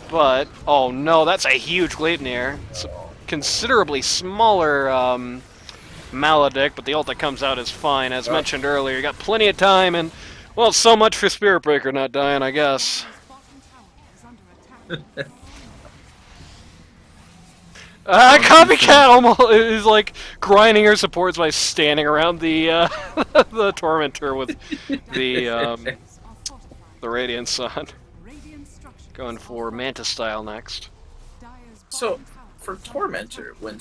But, oh no, that's a huge Gleipnir. It's a considerably smaller Maledict, but the ult that comes out is fine. As mentioned earlier, you got plenty of time, and Well, so much for Spirit Breaker not dying, I guess. Copycat almost is like grinding her supports by standing around the the Tormentor with the Radiant Sun. Going for Manta style next. So, for Tormentor, when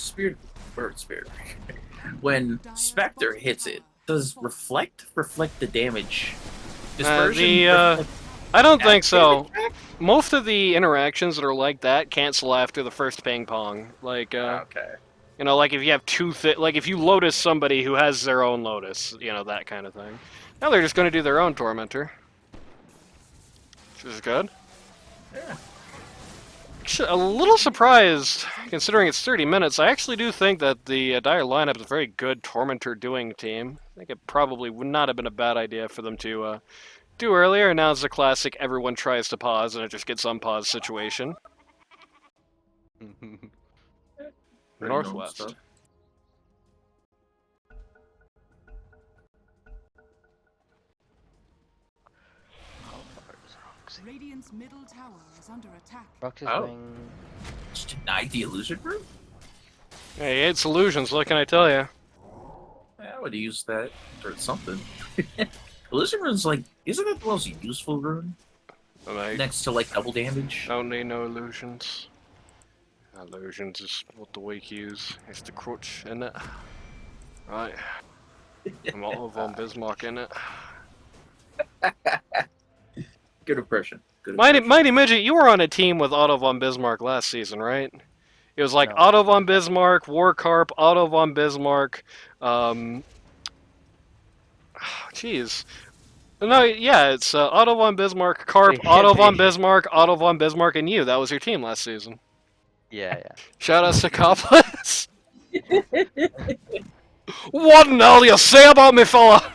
when Spectre hits it, does reflect the damage? Dispersion? I don't think so. Activate? Most of the interactions that are like that cancel after the first ping pong. Like, Okay. you know, like if you have like if you Lotus somebody who has their own Lotus, you know, that kind of thing. Now they're just going to do their own Tormentor. Which is good. Yeah. Actually, a little surprised, considering it's 30 minutes. I actually do think that the Dire lineup is a very good Tormentor doing team. I think it probably would not have been a bad idea for them to do earlier. Now it's a classic everyone tries to pause and it just gets unpaused situation. Very Northwest. stuff. Radiant's middle tower is under attack. Rox is Oh. going. Just denied the illusion room? Hey, it's illusions, what can I tell you? Yeah, I would use that for something. Illusion rune's like, isn't it the most useful rune? I Next to like double damage? don't need no illusions. Illusions is what the weak use. It's the crutch, isn't it? Right. I'm all von Bismarck in it. Good impression. Good Mighty, impression. Mighty Midget, you were on a team with Otto von Bismarck last season, right? It was like No. Otto von Bismarck, Warcarp, Otto von Bismarck, jeez. No, yeah, it's Otto von Bismarck, Carp, Otto von Bismarck, Otto von Bismarck, and you. That was your team last season. Yeah. Shout outs to Copless. What the hell you say about me, fella?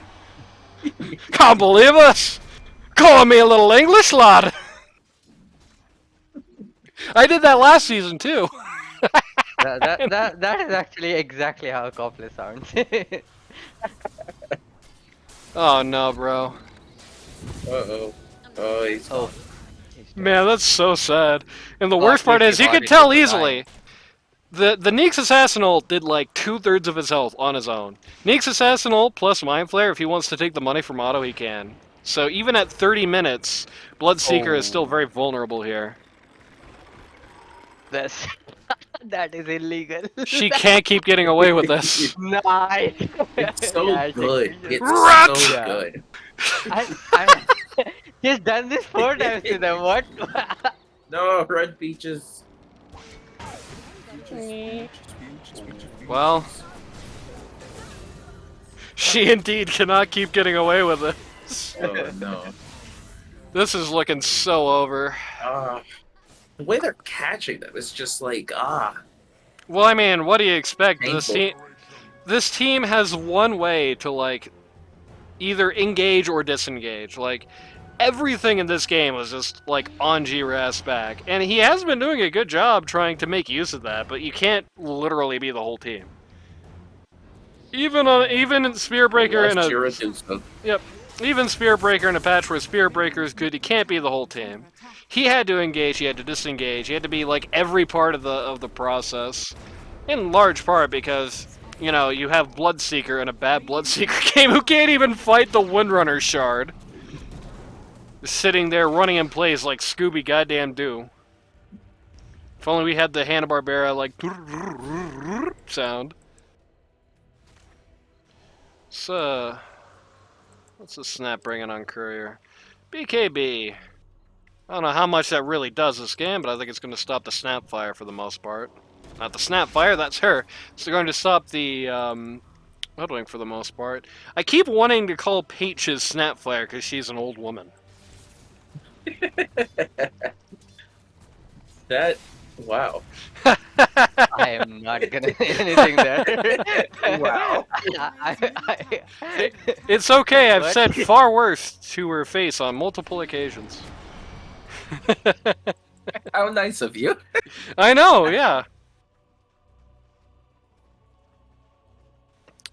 Can't believe this. Calling me a little English lad. I did that last season too. That is actually exactly how a Copley sounds. Oh no, bro. Uh-oh. Oh, he's Oh. gone. He's dead. Man, that's so sad. And the Oh, worst part please is, you God, could it tell was easily. The Neeks Assassinal did like 2/3 of his health on his own. Neeks Assassinal plus Mind Flare, if he wants to take the money from Auto, he can. So even at 30 minutes, Bloodseeker is still Oh. very vulnerable here. That's that is illegal. She can't keep getting away with this. Nice. It's so Yeah, good. It's Rat! so Yeah. good. He's done this 4 times to them. What? No, Red Peaches. Well, she indeed cannot keep getting away with this. Oh, no. This is looking so over. The way they're catching them is just like, Well, I mean, what do you expect? Painful. This team has one way to, like, either engage or disengage. Like, everything in this game was just, like, on G-Ras back. And he has been doing a good job trying to make use of that, but you can't literally be the whole team. Even Spear Breaker in even Spear Breaker in a patch where Spear Breaker is good, he can't be the whole team. He had to engage, he had to disengage, he had to be like every part of the process. In large part because, you know, you have Bloodseeker in a bad Bloodseeker game who can't even fight the Windrunner shard. Sitting there running in place like Scooby goddamn Doo. If only we had the Hanna-Barbera like sound. So, what's the snap bringing on Courier? BKB. I don't know how much that really does this game, but I think it's going to stop the snap fire for the most part. Not the snap fire, that's her. It's going to stop the huddling for the most part. I keep wanting to call Peaches snap fire because she's an old woman. that. Wow. I am not gonna say anything there. Wow. It's okay, I've What? said far worse to her face on multiple occasions. How nice of you. I know, yeah.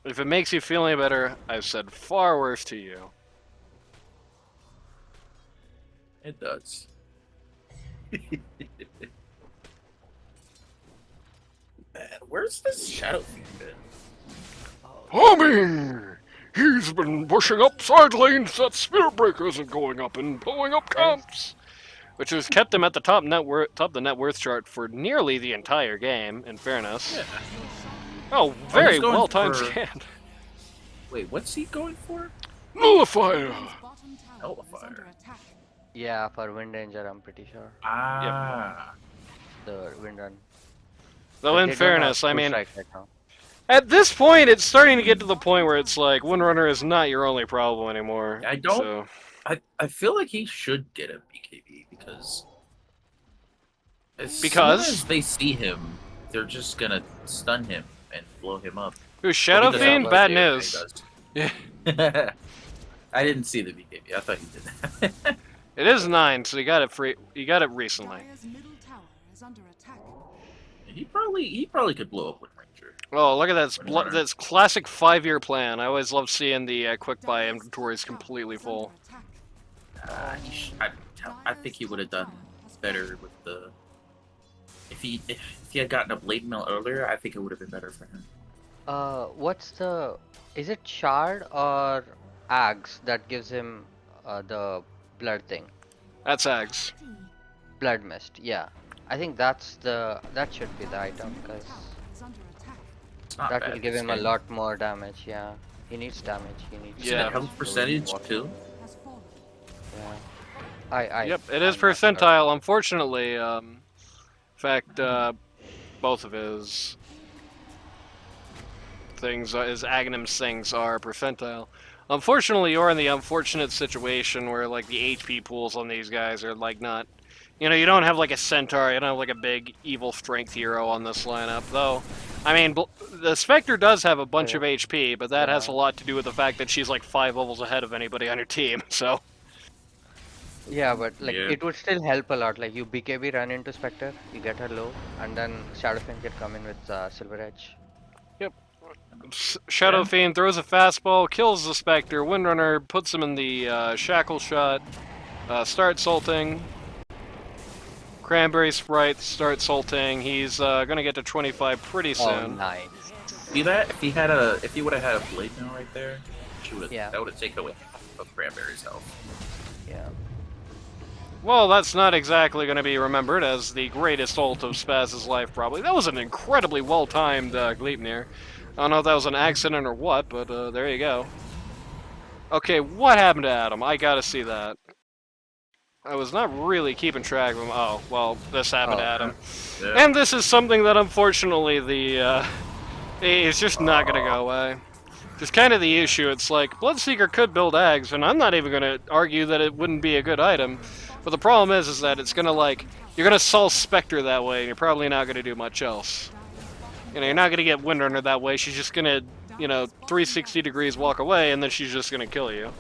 If it makes you feel any better, I've said far worse to you. It does. Man, where's this Shadow Fiend been? Homie! He's been pushing up side lanes that Spirit Breaker isn't going up and blowing up camps. Which has kept him at the top the net worth chart for nearly the entire game, in fairness. Yeah. Oh, very going well timed for- scan. Wait, what's he going for? Nullifier! Radiant's bottom tower is Nullifier. under attack. Yeah, for Wind Ranger, I'm pretty sure. Ah. The Wind Run. Though, But in they don't fairness, have I True mean, Strike right now. at this point, it's starting to get to the point where it's like, Windrunner is not your only problem anymore. I don't- So, I feel like he should get a BKB because as Because? soon as they see him, they're just gonna stun him and blow him up. who's Shadow Well, he doesn't Fiend? have Bad Legendary, news. he does. I didn't see the BKB. I thought he did that. It is 9, so you got it free. You got it recently. Dire's middle tower is under attack. he probably could blow up with Ranger. Oh, look at that! Windrunner. That's classic 5-year plan. I always love seeing the quick buy Dire's inventories top tower completely is full. under attack. I think he would have done better with the. If he had gotten up late mail earlier, I think it would have been better for him. What's the? Is it Shard or Ags that gives him the blood thing? That's Ags. Blood Mist. Yeah, I think that should be the item because Is under attack. It's not that bad. will give It's him a good. lot more damage. Yeah, he needs damage. He needs. Isn't Yeah. it health percentage too? Has fallen. Yeah. I. Yep, it is I'm not sure. percentile. Unfortunately, in fact, both of his things, his Agnum's things, are percentile. Unfortunately, you're in the unfortunate situation where like the HP pools on these guys are like not, you know, you don't have like a centaur, you don't have like a big evil strength hero on this lineup. Though, I mean, the Spectre does have a bunch of HP, but that has a Yeah. lot to do with the fact that she's like 5 levels ahead of anybody on your team. So. Yeah, but like Yeah. it would still help a lot. Like you BKB run into Spectre, you get her low, and then Shadowfiend can come in with Silver Edge. Shadow Yeah. Fiend throws a fastball, kills the Spectre. Windrunner puts him in the shackle shot. Starts ulting. Cranberry Sprite starts ulting. He's gonna get to 25 pretty Oh, soon. nice. See that? If he would have had a blade mail right there, Yeah. that would have taken away half of Cranberry's health. Yeah. Well, that's not exactly gonna be remembered as the greatest ult of Spaz's life, probably. That was an incredibly well-timed Gleipnir. I don't know if that was an accident or what, but there you go. Okay, what happened to Adam? I gotta see that. I was not really keeping track of him. Oh, well, this happened to Oh, Adam. Yeah. And this is something that unfortunately it's just not gonna go away. Just kind of the issue. It's like Bloodseeker could build Ags, and I'm not even gonna argue that it wouldn't be a good item. But the problem is that it's gonna you're gonna solve Spectre that way, and you're probably not gonna do much else. You know, you're not gonna get Windrunner that way. She's just gonna, 360 degrees walk away, and then she's just gonna kill you.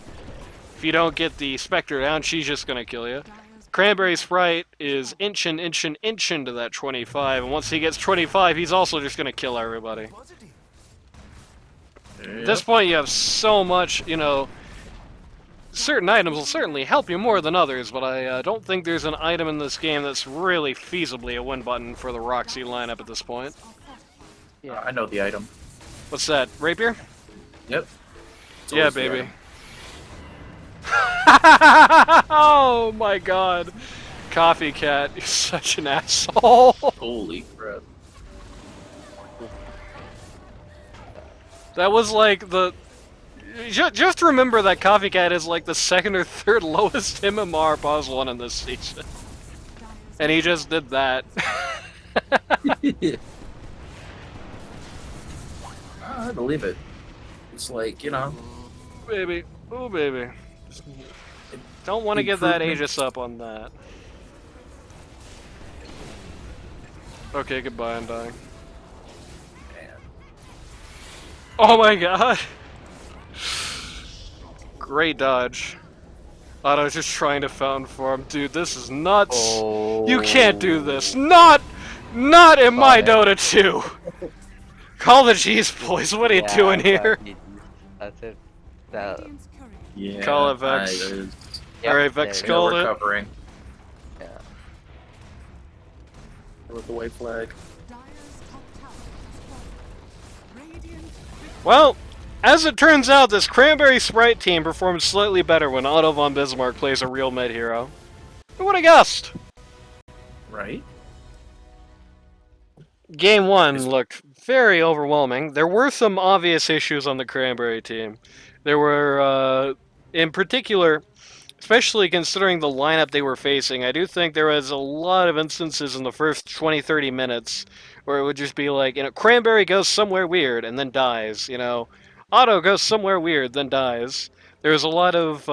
If you don't get the Spectre down, she's just gonna kill you. Dire's Cranberry Sprite is inch into that 25, and once he gets 25, he's also just gonna kill everybody. At this point, you have so much, certain items will certainly help you more than others, but I don't think there's an item in this game that's really feasibly a win button for the Roxy lineup at this point. Yeah. I know the item. What's that, Rapier? Yep. It's Yeah, always the baby. item. Oh my god. Coffee Cat, you're such an asshole. Holy crap. That was like the... Just remember that Coffee Cat is like the second or third lowest MMR +1 in this season. And he just did that. I believe it. It's like, Baby. Oh, baby. Don't want to get that Aegis up on that. Okay, goodbye, I'm dying. man. Oh my god! Great dodge. I was just trying to fountain for him. Dude, this is nuts! Oh. You can't do this! Not in my Dota 2! Call the G's, boys, what are you doing here? That's it. Radiant's courier Yeah. Call it Vex. Yep, Alright, there Vex we Yeah, called go. we're it. covering Yeah. with the white flag. Dire's top tower has fallen. Radiant victory. Well, as it turns out, this Cranberry Sprite team performs slightly better when Otto von Bismarck plays a real mid hero. Who would have guessed? Right? Game 1 Is- looked very overwhelming. There were some obvious issues on the Cranberry team. There were, in particular, especially considering the lineup they were facing, I do think there was a lot of instances in the first 20, 30 minutes where it would just be like, Cranberry goes somewhere weird and then dies, Otto goes somewhere weird, then dies. There was a lot of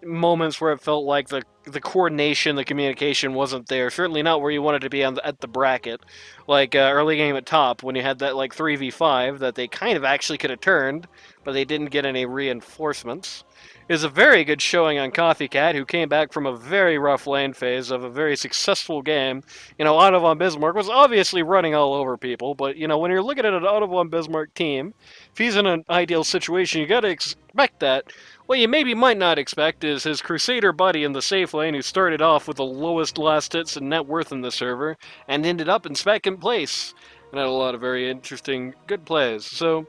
moments where it felt like the coordination, the communication wasn't there. Certainly not where you wanted to be at the bracket. Like early game at top when you had that like 3v5 that they kind of actually could have turned, but they didn't get any reinforcements. It was a very good showing on Coffee Cat, who came back from a very rough lane phase of a very successful game. Otto von Bismarck was obviously running all over people, but when you're looking at an Otto von Bismarck team, if he's in an ideal situation, you gotta expect that. What you maybe might not expect is his Crusader buddy in the safe lane, who started off with the lowest last hits and net worth in the server, and ended up in second place, and had a lot of very interesting, good plays. So,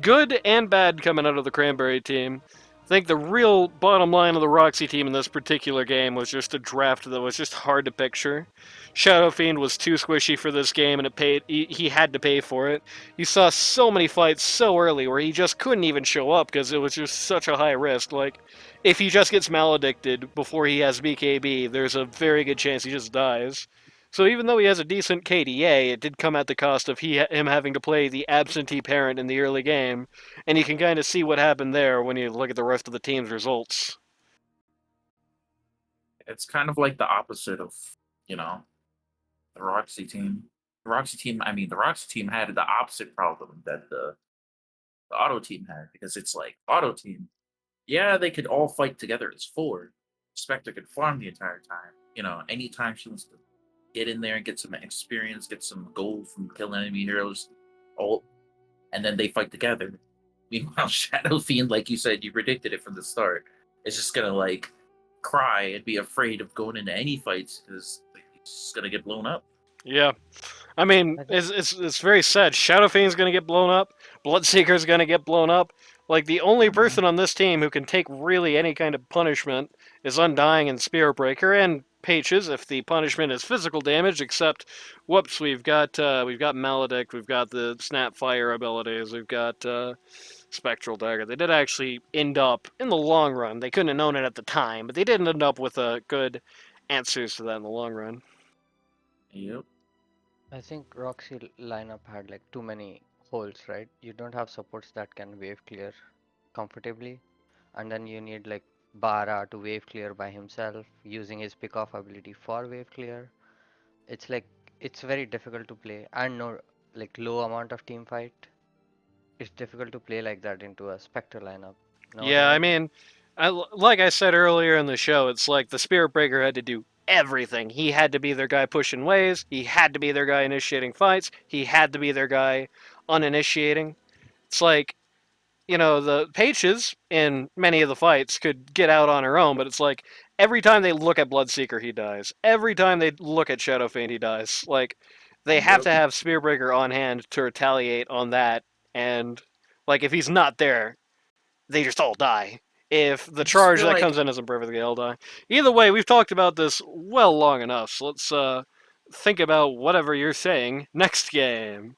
good and bad coming out of the Cranberry team. I think the real bottom line of the Roxy team in this particular game was just a draft that was just hard to picture. Shadow Fiend was too squishy for this game, and it paid. He had to pay for it. You saw so many fights so early where he just couldn't even show up because it was just such a high risk. Like, if he just gets maledicted before he has BKB, there's a very good chance he just dies. So even though he has a decent KDA, it did come at the cost of him having to play the absentee parent in the early game, and you can kind of see what happened there when you look at the rest of the team's results. It's kind of like the opposite of, you know, the Roxy team. The Roxy team had the opposite problem that the Auto team had, because it's like Auto team, yeah, they could all fight together as four. Spectre could farm the entire time. Anytime she wants to get in there and get some experience, get some gold from killing enemy heroes, all, and then they fight together. Meanwhile, Shadow Fiend, like you said, you predicted it from the start, is just gonna like cry and be afraid of going into any fights because he's just gonna get blown up. Yeah. I mean, I think it's very sad. Shadow Fiend's gonna get blown up. Bloodseeker's gonna get blown up. Like, the only Mhm. person on this team who can take really any kind of punishment is Undying and Spirit Breaker, and Pages if the punishment is physical damage. Except, whoops, we've got Maledict, we've got the Snapfire abilities, we've got Spectral Dagger. They did actually end up in the long run. They couldn't have known it at the time, but they did end up with good answers to that in the long run. Yep. I think Roxy lineup had like too many holes, right? You don't have supports that can wave clear comfortably, and then you need like Bara to wave clear by himself using his pick off ability for wave clear. It's like it's very difficult to play, and no like low amount of team fight. It's difficult to play like that into a Spectre lineup. Know what I Yeah, I mean? mean, like I said earlier in the show, it's like the Spirit Breaker had to do everything. He had to be their guy pushing waves. He had to be their guy initiating fights. He had to be their guy uninitiating. It's like, the Pages in many of the fights could get out on her own, but it's like every time they look at Bloodseeker, he dies. Every time they look at Shadow Fiend, he dies. Like, they have Yep. to have Spear Breaker on hand to retaliate on that, and, like, if he's not there, they just all die. If the I just charge feel that like comes in isn't perfect, they all die. Either way, we've talked about this well long enough, so let's think about whatever you're saying next game.